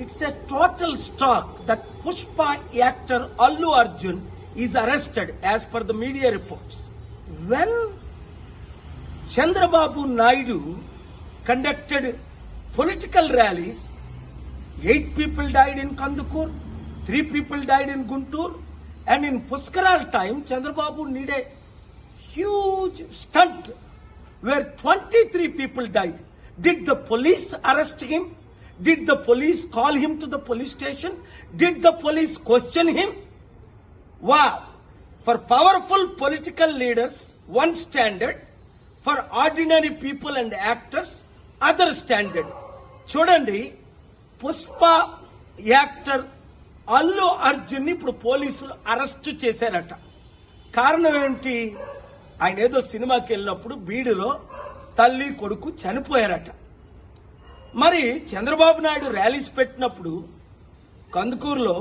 It's a total shock that Pushpa actor Allu Arjun is arrested as per the media reports. When Chandrababu Naidu conducted political rallies, 8 people died in Kandukur, 3 people died in Guntur, and in Puskaral time, Chandrababu need a huge stunt where 23 people died. Did the police arrest him? Did the police call him to the police station? Did the police question him? Wow! For powerful political leaders, one standard. For ordinary people and actors, other standard. చూడండి, Pushpa actor Allu Arjun ఇప్పుడు పోలీసులు arrest చేశారట. కారణం ఏంటి? ఆయన ఏదో సినిమాకి వెళ్ళినప్పుడు బీడులో తల్లి కొడుకు చనిపోయారట. మరి చంద్రబాబు నాయుడు ర్యాలీస్ పెట్టినప్పుడు కందుకూరులో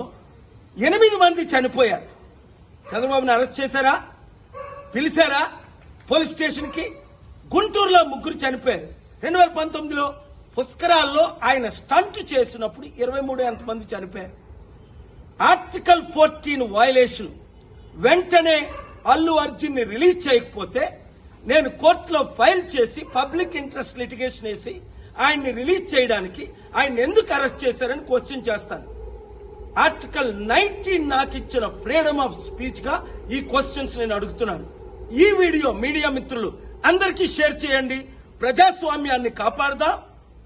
8 మంది చనిపోయారు. చంద్రబాబుని అరెస్ట్ చేశారా? పిలిచారా పోలీస్ స్టేషన్కి? గుంటూరులో 3 చనిపోయారు. 2019లో పుష్కరాల్లో ఆయన స్టంట్ చేసినప్పుడు 23 మంది చనిపోయారు. Article 14 violation. వెంటనే అల్లు అర్జున్ ని రిలీజ్ చేయకపోతే నేను కోర్టులో ఫైల్ చేసి పబ్లిక్ ఇంట్రెస్ట్ లిటిగేషన్ వేసి ఆయన్ని రిలీజ్ చేయడానికి ఆయన ఎందుకు అరెస్ట్ చేశారని క్వశ్చన్ చేస్తాను. ఆర్టికల్ 19 నాకు ఇచ్చిన ఫ్రీడమ్ ఆఫ్ స్పీచ్ గా ఈ క్వశ్చన్స్ నేను అడుగుతున్నాను. ఈ వీడియో మీడియా మిత్రులు అందరికీ షేర్ చేయండి. ప్రజాస్వామ్యాన్ని కాపాడదాం,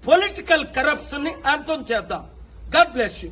పొలిటికల్ కరప్షన్ ని అంతం చేద్దాం. God bless you.